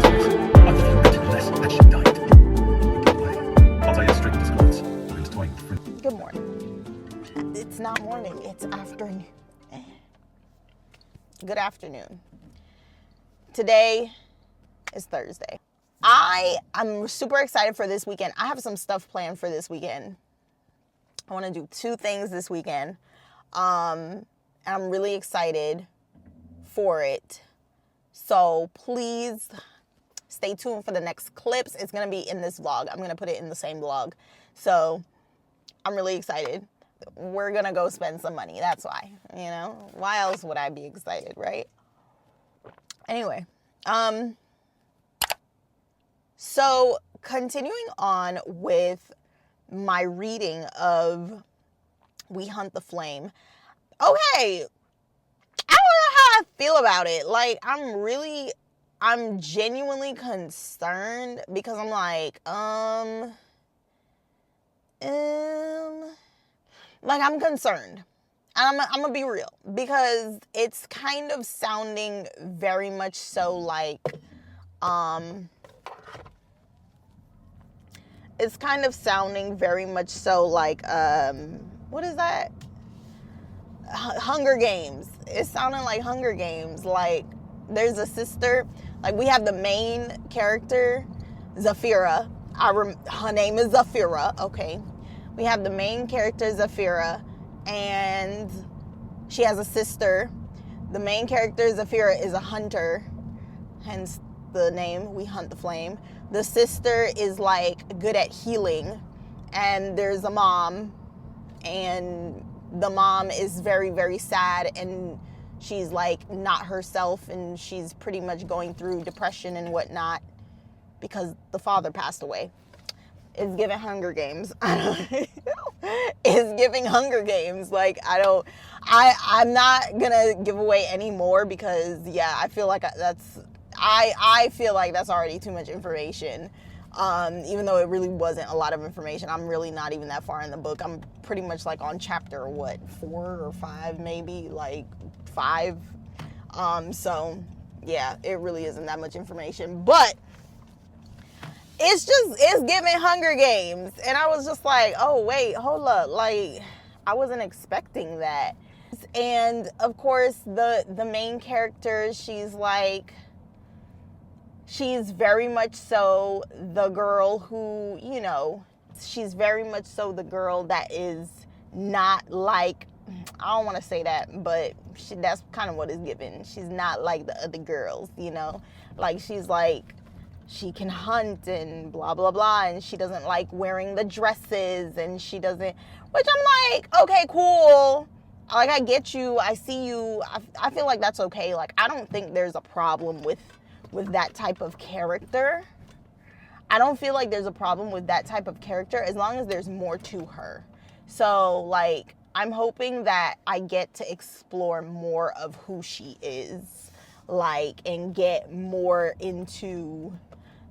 Good morning. It's not morning, it's afternoon. Good afternoon. Today is Thursday. I'm super excited for this weekend. I have some stuff planned for this weekend. I want to do 2 things this weekend. And I'm really excited for it. So please stay tuned for the next clips. It's going to be in this vlog. I'm going to put it in the same vlog. So I'm really excited. We're going to go spend some money. That's why, you know. Why else would I be excited, right? Anyway, so continuing on with my reading of We Hunt the Flame. Okay, I don't know how I feel about it. Like, I'm genuinely concerned because I'm like, I'm concerned. And I'm gonna be real, because it's kind of sounding very much so like, it's kind of sounding very much so like, what is that? Hunger Games. It's sounding like Hunger Games. Like, there's a sister. Like, we have the main character, Zafira. Her name is Zafira, okay? We have the main character, Zafira, and she has a sister. The main character, Zafira, is a hunter, hence the name, We Hunt the Flame. The sister is, like, good at healing, and there's a mom, and the mom is very, very sad, and she's, like, not herself, and she's pretty much going through depression and whatnot because the father passed away. It's giving Hunger Games. It's giving Hunger Games. Like, I'm not gonna give away any more because, yeah, I feel like I feel like that's already too much information. Even though it really wasn't a lot of information. I'm really not even that far in the book. I'm pretty much like on chapter, 4 or 5, maybe, like 5. So yeah, it really isn't that much information, but it's giving Hunger Games. And I was just like, oh wait, hold up. Like, I wasn't expecting that. And of course the main character, she's very much so the girl who, you know, she's very much so the girl that is not like, I don't want to say that, but that's kind of what it's given. She's not like the other girls, you know? Like, she's like, she can hunt and blah, blah, blah, and she doesn't like wearing the dresses, and she doesn't, which I'm like, okay, cool. Like, I get you. I see you. I feel like that's okay. Like, I don't think there's a problem with that type of character. I don't feel like there's a problem with that type of character as long as there's more to her. So, like, I'm hoping that I get to explore more of who she is, like, and get more into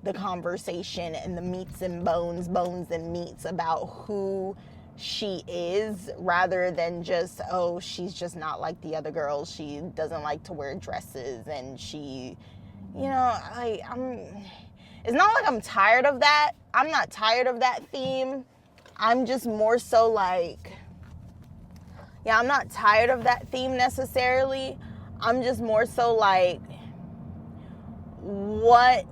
the conversation and the meats and bones and meats about who she is, rather than just, oh, she's just not like the other girls. She doesn't like to wear dresses, and she, you know, it's not like I'm tired of that. I'm not tired of that theme. I'm just more so like, yeah, I'm not tired of that theme necessarily. I'm just more so like, why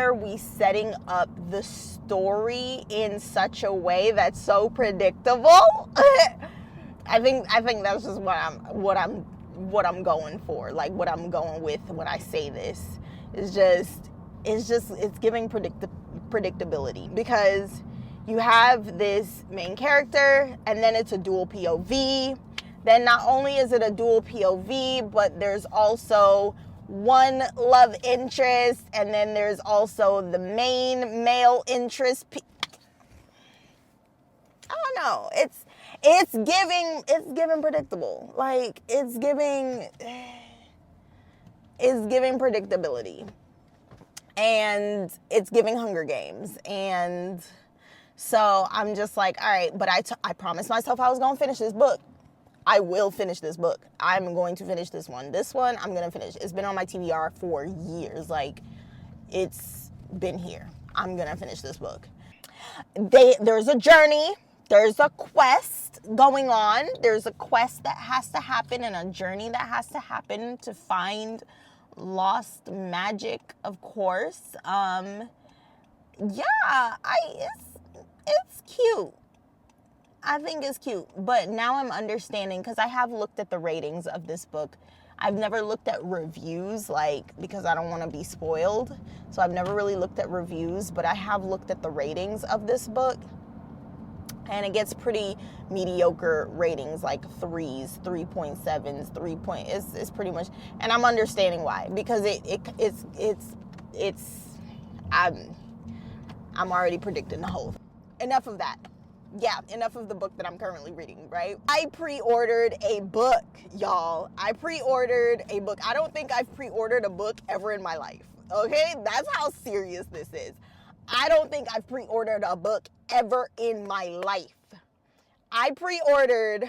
are we setting up the story in such a way that's so predictable? I think that's just what I'm going for. Like, what I'm going with when I say this is it's giving predictability, because you have this main character, and then it's a dual POV. Then not only is it a dual POV, but there's also one love interest, and then there's also the main male interest. I don't know. It's giving predictable. Like, it's giving predictability. And it's giving Hunger Games. And so I'm just like, all right, but I promised myself I was going to finish this book. I will finish this book. I'm going to finish this one. This one, I'm going to finish. It's been on my TBR for years. Like, it's been here. I'm gonna finish this book. There's a journey, there's a quest going on, there's a quest that has to happen and a journey that has to happen to find lost magic, of course. It's cute. I think it's cute, but now I'm understanding, because I have looked at the ratings of this book. I've never looked at reviews, like, because I don't want to be spoiled. So I've never really looked at reviews, but I have looked at the ratings of this book. And it gets pretty mediocre ratings, like 3s, 3.7s, 3 point. It's pretty much, and I'm understanding why, because I'm already predicting the whole. Enough of that. Yeah, enough of the book that I'm currently reading, right? I pre-ordered a book, y'all. I pre-ordered a book. I don't think I've pre-ordered a book ever in my life, okay? That's how serious this is. I don't think I've pre-ordered a book ever in my life. I pre-ordered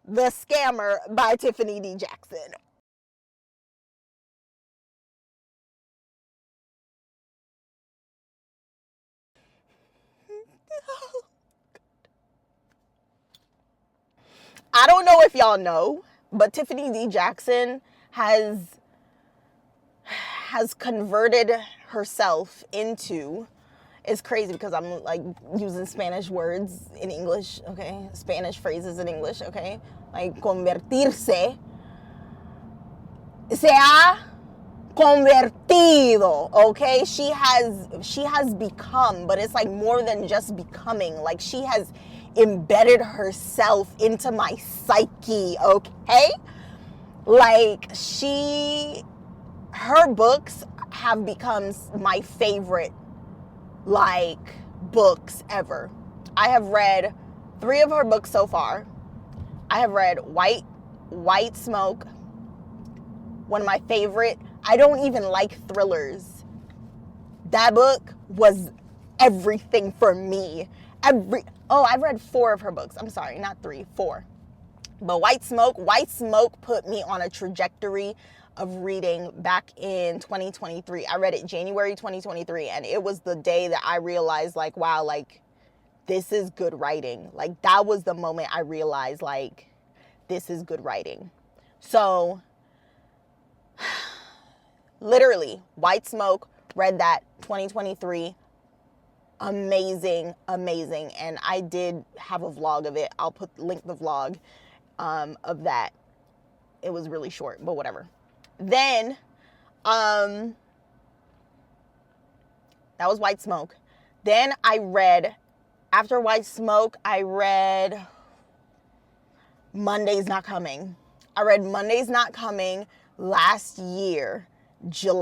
The Scammer by Tiffany D. Jackson. I don't know if y'all know, but Tiffany D. Jackson has converted herself into, it's crazy because I'm like using Spanish words in English, okay? Spanish phrases in English, okay? Like convertirse. Se ha convertido, okay? She has become, but it's like more than just becoming. Like she has embedded herself into my psyche, okay? Like her books have become my favorite, like, books ever. I have read 3 of her books so far. I have read White Smoke, one of my favorite. I don't even like thrillers. That book was everything for me. I've read 4 of her books. I'm sorry, not 3, 4. But White Smoke put me on a trajectory of reading back in 2023. I read it January 2023, and it was the day that I realized, like, wow, like, this is good writing. Like, that was the moment I realized, like, this is good writing. So, literally, White Smoke, read that 2023. Amazing. And I did have a vlog of it. I'll link the vlog of that. It was really short, but whatever. Then, that was White Smoke. Then after White Smoke, I read Monday's Not Coming. I read Monday's Not Coming last year. June,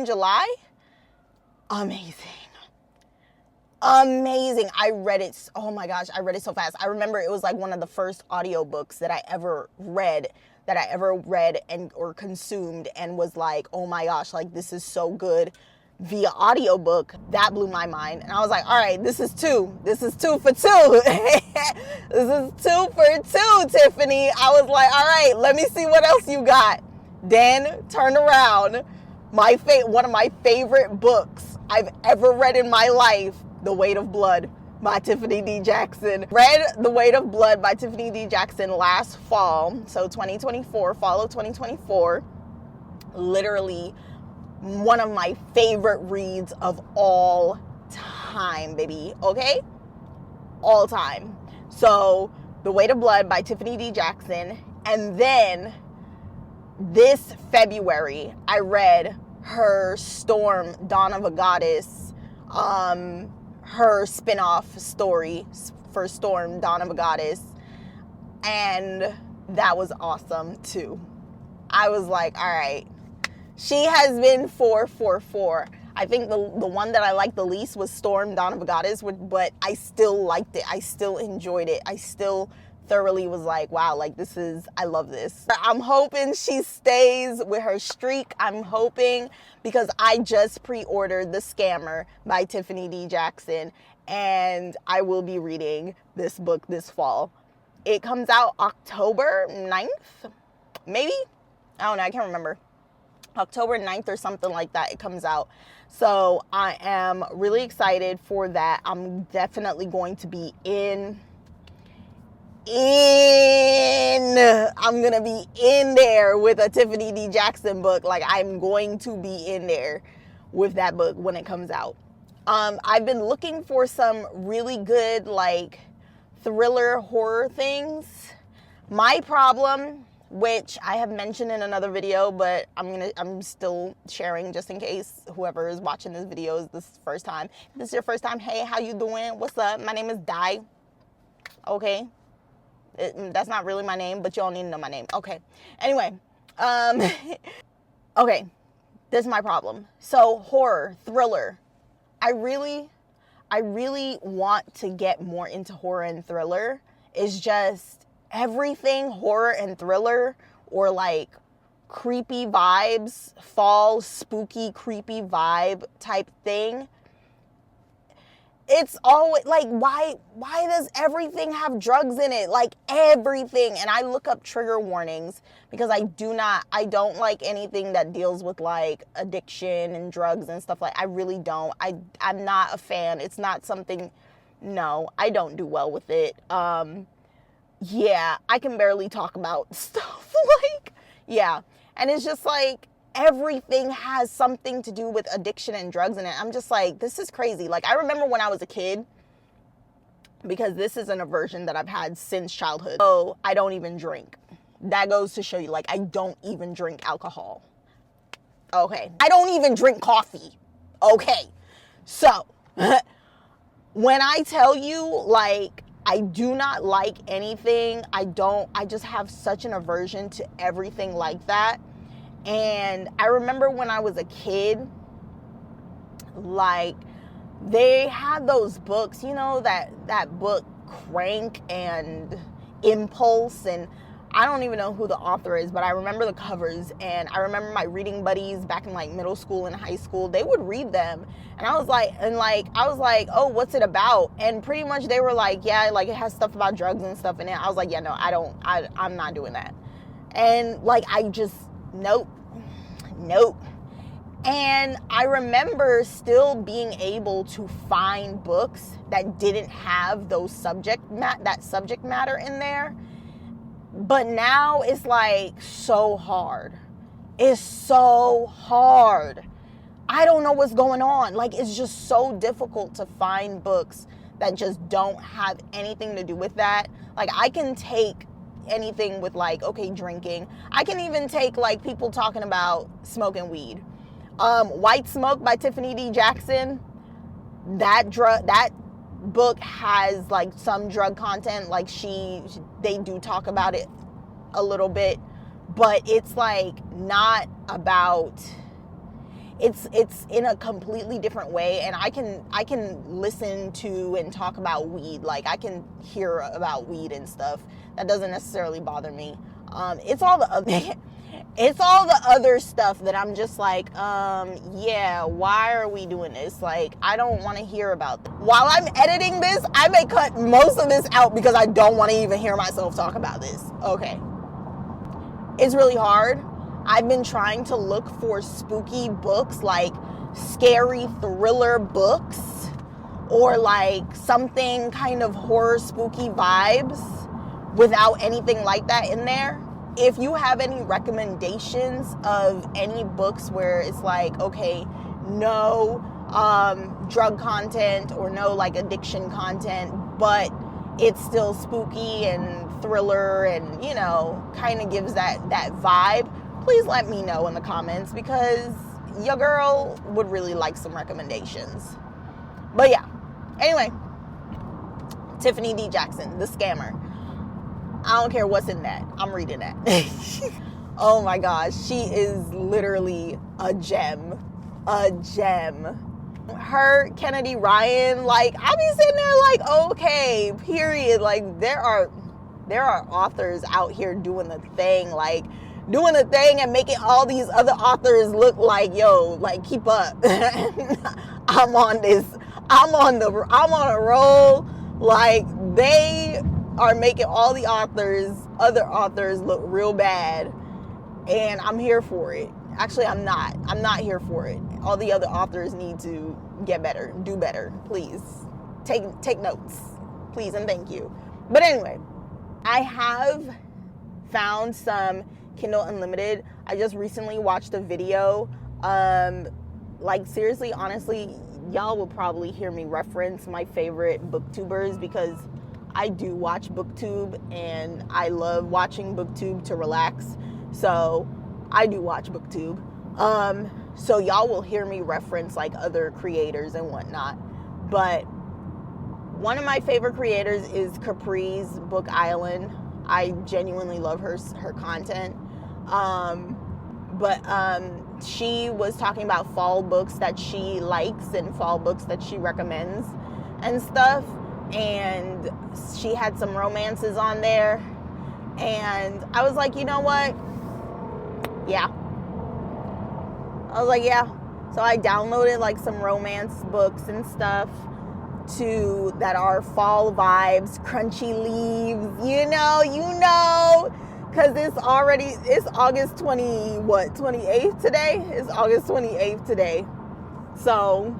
July. Amazing. I read it. Oh my gosh, I read it so fast. I remember it was like one of the first audiobooks that I ever read or consumed, and was like, oh my gosh, like, this is so good via audiobook. That blew my mind. And I was like, all right, this is 2 for 2. This is 2 for 2, Tiffany. I was like, all right, let me see what else you got. Then turn around. One of my favorite books I've ever read in my life, The Weight of Blood by Tiffany D. Jackson. Read The Weight of Blood by Tiffany D. Jackson last fall, so 2024, fall of 2024. Literally one of my favorite reads of all time, baby, okay? All time. So, The Weight of Blood by Tiffany D. Jackson. And then, this February, I read her Storm, Dawn of a Goddess, her spin-off story for Storm, Dawn of a Goddess, and that was awesome too. I was like, all right, she has been 4. I think the one that I liked the least was Storm, Dawn of a Goddess, but I still liked it. I still enjoyed it. I still thoroughly was like, wow, like, I love this. I'm hoping she stays with her streak. I'm hoping, because I just pre-ordered The Scammer by Tiffany D. Jackson, and I will be reading this book this fall. It comes out October 9th, maybe? I don't know, I can't remember. October 9th or something like that, it comes out. So I am really excited for that. I'm definitely going to be I'm gonna be in there with a Tiffany D. Jackson book. Like, I'm going to be in there with that book when it comes out. I've been looking for some really good, like, thriller horror things. My problem, which I have mentioned in another video, but I'm still sharing just in case whoever is watching this video is this first time. If this is your first time, hey, how you doing? What's up? My name is Di. Okay. That's not really my name, but you all need to know my name. Okay. Anyway, okay. This is my problem. So horror, thriller. I really want to get more into horror and thriller. It's just everything horror and thriller, or like creepy vibes, fall, spooky, creepy vibe type thing. It's always like, why does everything have drugs in it? Like, everything. And I look up trigger warnings because I don't like anything that deals with like addiction and drugs and stuff. Like, I really don't. I'm not a fan. It's not something, no, I don't do well with it. Yeah, I can barely talk about stuff like, yeah. And it's just like, everything has something to do with addiction and drugs in it. I'm just like, this is crazy. Like, I remember when I was a kid, because this is an aversion that I've had since childhood. So I don't even drink. That goes to show you, like, I don't even drink alcohol. Okay. I don't even drink coffee. Okay. So when I tell you, like, I do not like anything, I just have such an aversion to everything like that. And I remember when I was a kid, like, they had those books, you know, that book Crank and Impulse, and I don't even know who the author is, but I remember the covers. And I remember my reading buddies back in like middle school and high school, they would read them, and I was like, oh, what's it about? And pretty much they were like, yeah, like, it has stuff about drugs and stuff in it. I was like, yeah, no, I'm not doing that. And like, I just, nope. And I remember still being able to find books that didn't have that subject matter in there. But now it's like so hard. It's so hard. I don't know what's going on. Like, it's just so difficult to find books that just don't have anything to do with that. Like, I can take anything with, like, okay, drinking. I can even take, like, people talking about smoking weed. White Smoke by Tiffany D. Jackson. That book has, like, some drug content. Like, they do talk about it a little bit, but it's like not about. It's in a completely different way, and I can listen to and talk about weed. Like, I can hear about weed and stuff. That doesn't necessarily bother me. It's all the other stuff that I'm just like, yeah, why are we doing this? Like, I don't want to hear about that. While I'm editing this, I may cut most of this out because I don't want to even hear myself talk about this. Okay. It's really hard. I've been trying to look for spooky books, like scary thriller books, or like something kind of horror spooky vibes without anything like that in there. If you have any recommendations of any books where it's like, okay, no drug content or no like addiction content, but it's still spooky and thriller and, you know, kind of gives that vibe, please let me know in the comments, because your girl would really like some recommendations. But yeah, anyway, Tiffany D. Jackson, The Scammer. I don't care what's in that. I'm reading that. Oh my gosh, she is literally a gem. A gem. Her, Kennedy Ryan, like, I'll be sitting there like, okay, period. Like, there are authors out here doing the thing, like, doing the thing and making all these other authors look like, yo, like, keep up. I'm on a roll. Like, they are making all the other authors look real bad, and I'm here for it. Actually, I'm not here for it. All the other authors need to get better, do better, please. Take notes, please and thank you. But anyway, I have found some Kindle Unlimited. I just recently watched a video. Like seriously, honestly, y'all will probably hear me reference my favorite booktubers because I do watch booktube and I love watching booktube to relax. So I do watch booktube. So y'all will hear me reference like other creators and whatnot. But one of my favorite creators is Capri's Book Island. I genuinely love her content. But she was talking about fall books that she likes and fall books that she recommends and stuff. And she had some romances on there. And I was like, you know what? Yeah. I was like, yeah. So I downloaded like some romance books and stuff that are fall vibes, crunchy leaves, you know, because it's August 28th today? It's August 28th today. So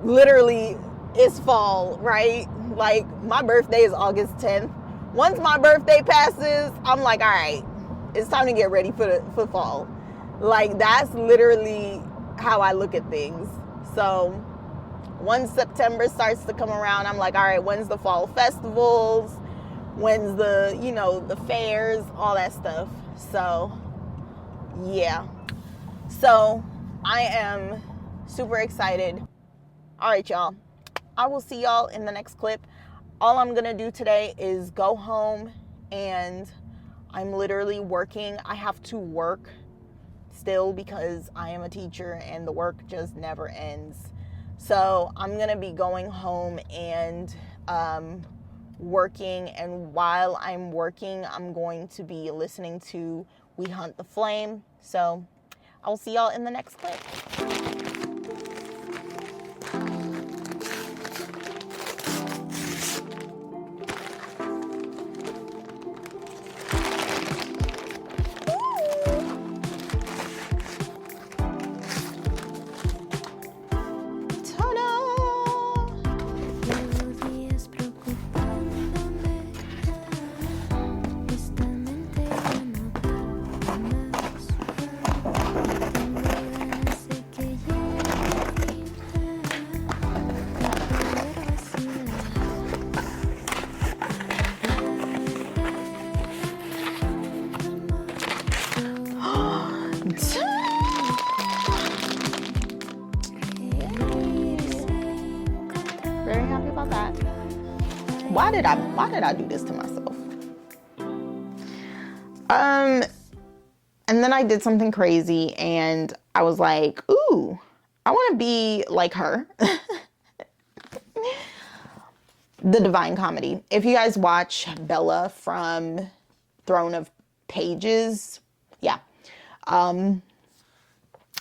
literally it's fall, right? Like my birthday is August 10th. Once my birthday passes, I'm like, all right, it's time to get ready for fall. Like that's literally how I look at things. So once September starts to come around, I'm like, all right, when's the fall festivals? When's the fairs, all that stuff. So yeah. So I am super excited. All right, y'all. I will see y'all in the next clip. All I'm going to do today is go home and I'm literally working. I have to work still because I am a teacher and the work just never ends. So I'm going to be going home and working. And while I'm working, I'm going to be listening to We Hunt the Flame. So I'll see y'all in the next clip. Very happy about that. Why did I do this to myself? And then I did something crazy and I was like, ooh, I want to be like her. The Divine Comedy. If you guys watch Bella from Throne of Pages, yeah.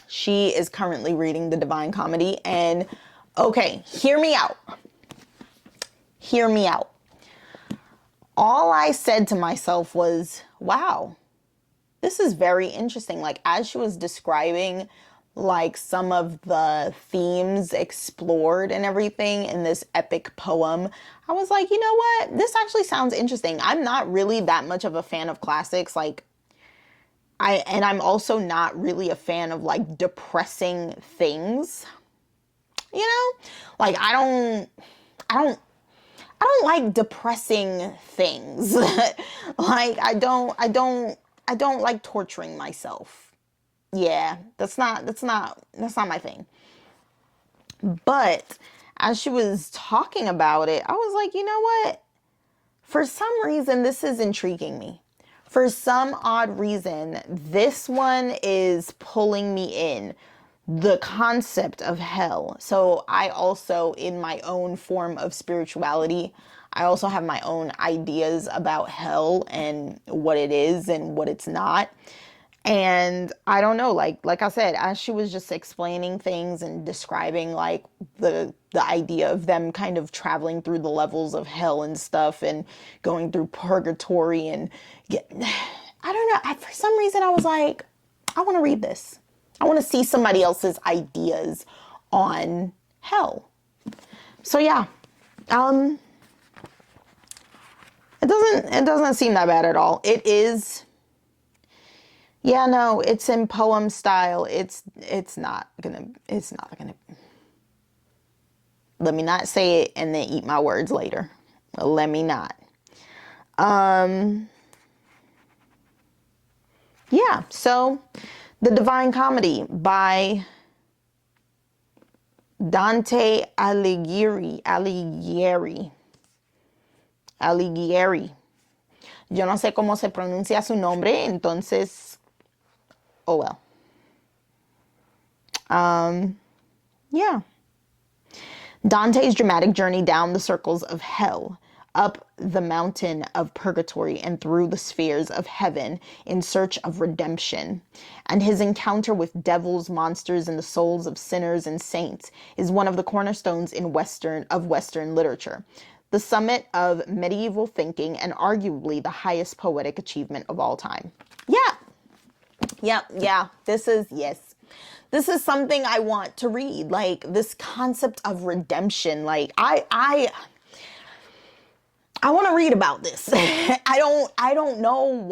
She is currently reading The Divine Comedy. And okay, hear me out. Hear me out. All I said to myself was, wow, this is very interesting. Like, as she was describing, like, some of the themes explored and everything in this epic poem, I was like, you know what? This actually sounds interesting. I'm not really that much of a fan of classics. Like, I'm also not really a fan of, like, depressing things. You know? Like, I don't like depressing things. Like, I don't like torturing myself. Yeah, that's not my thing. But as she was talking about it, I was like, you know what? For some reason, this is intriguing me. For some odd reason, this one is pulling me in. The concept of hell. So I also, in my own form of spirituality, I also have my own ideas about hell and what it is and what it's not. And I don't know, like I said, as she was just explaining things and describing like the idea of them kind of traveling through the levels of hell and stuff and going through purgatory and I don't know, for some reason I was like, I want to read this. I want to see somebody else's ideas on hell. So yeah, it doesn't seem that bad at all. It is. Yeah, no, it's in poem style. It's not gonna. Let me not say it and then eat my words later. Let me not. Yeah, so The Divine Comedy by Dante Alighieri. Yo no sé cómo se pronuncia su nombre, entonces, oh well. Yeah. Dante's dramatic journey down the circles of hell, up the mountain of purgatory and through the spheres of heaven in search of redemption, and his encounter with devils, monsters, and the souls of sinners and saints is one of the cornerstones of Western literature, the summit of medieval thinking, and arguably the highest poetic achievement of all time. Yeah. This is something I want to read. Like, this concept of redemption. Like, I want to read about this. I don't know.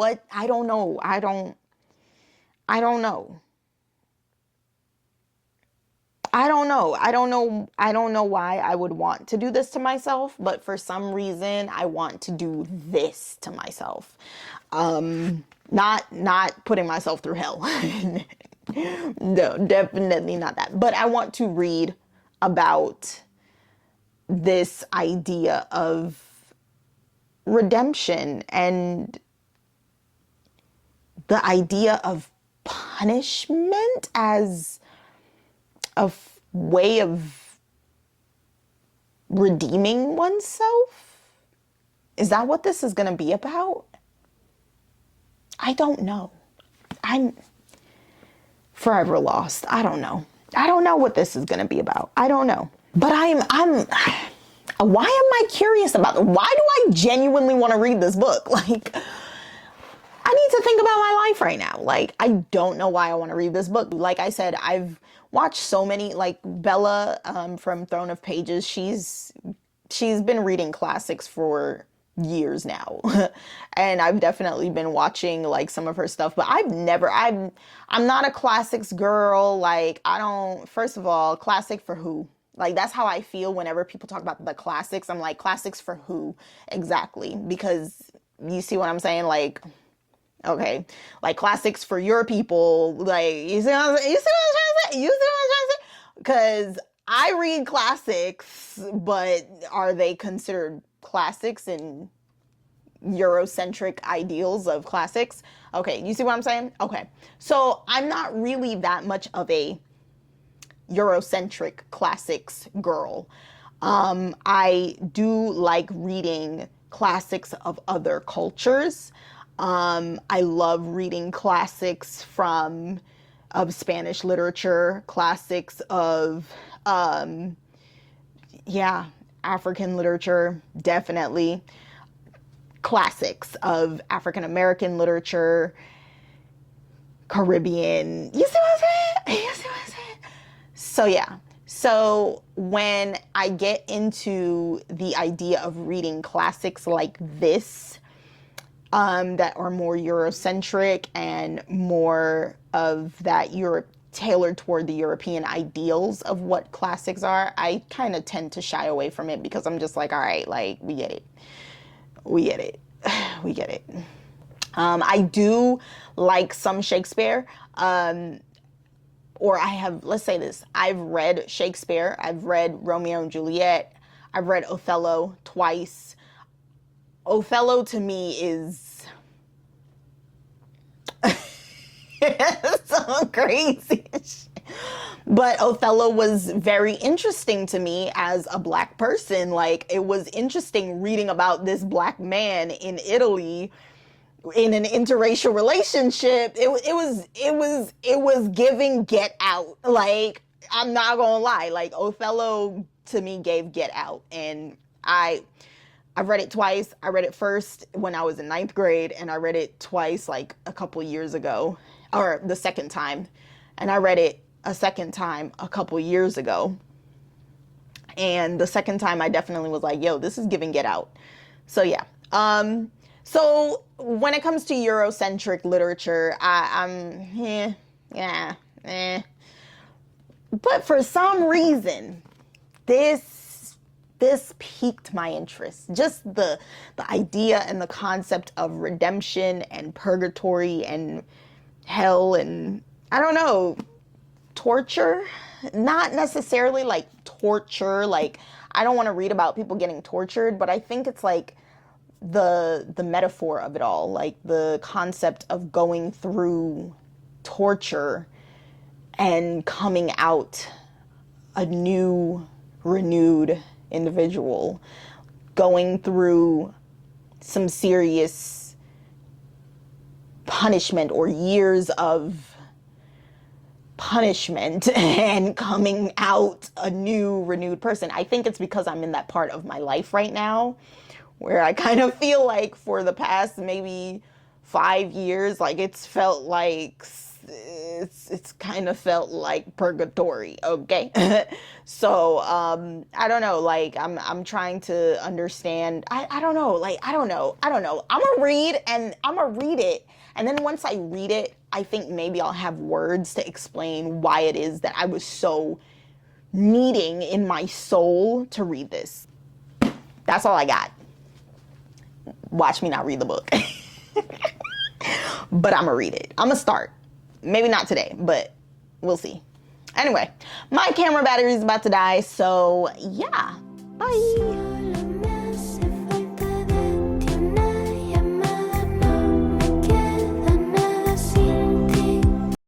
I don't know why I would want to do this to myself, but for some reason I want to do this to myself. Not putting myself through hell. No, definitely not that. But I want to read about this idea of redemption and the idea of punishment as a way of redeeming oneself. Is that what this is going to be about? I don't know. I'm forever lost. I don't know. I don't know what this is going to be about. I don't know. But why am I curious about it? Why do I genuinely want to read this book? Like, I need to think about my life right now. Like, I don't know why I want to read this book. Like I said, I've watched so many, like Bella from Throne of Pages. She's been reading classics for years now. And I've definitely been watching like some of her stuff, but I'm not a classics girl. Like, first of all, classic for who? Like, that's how I feel whenever people talk about the classics. I'm like, classics for who exactly? Because you see what I'm saying? Like, okay, like classics for your people. Like, you see what I'm trying to say? Because I read classics, but are they considered classics in Eurocentric ideals of classics? Okay, you see what I'm saying? Okay, so I'm not really that much of a Eurocentric classics girl. I do like reading classics of other cultures. I love reading classics of Spanish literature, classics of African literature, definitely. Classics of African American literature, Caribbean. You see what I'm saying? So yeah. So when I get into the idea of reading classics like this, that are more Eurocentric and more of that tailored toward the European ideals of what classics are, I kind of tend to shy away from it because I'm just like, all right, like, we get it. I do like some Shakespeare, or let's say this, I've read Shakespeare, I've read Romeo and Juliet, I've read Othello twice. Othello to me is so crazy. But Othello was very interesting to me as a Black person. Like, it was interesting reading about this Black man in Italy in an interracial relationship. It was giving Get Out. Like, I'm not gonna lie. Like, Othello to me gave Get Out, and I've read it twice. I read it first when I was in 9th grade, and I read it twice like a couple years ago. or the second time. And I read it a second time a couple years ago. And the second time I definitely was like, yo, this is giving Get Out. So yeah. So when it comes to Eurocentric literature, But for some reason, this piqued my interest. Just the idea and the concept of redemption and purgatory and hell and, I don't know, torture. Not necessarily like torture, like I don't want to read about people getting tortured, but I think it's like the metaphor of it all, like the concept of going through torture and coming out a new, renewed individual, going through some serious punishment or years of punishment and coming out a new, renewed person. I think it's because I'm in that part of my life right now where I kind of feel like for the past maybe 5 years, like it's felt like, it's kind of felt like purgatory, okay? So, I don't know, like, I'm trying to understand, I don't know, like, I don't know. I'm gonna read it, and then once I read it, I think maybe I'll have words to explain why it is that I was so needing in my soul to read this. That's all I got. Watch me not read the book. But I'm gonna read it. I'm gonna start. Maybe not today, but we'll see. Anyway, my camera battery is about to die, so yeah. Bye.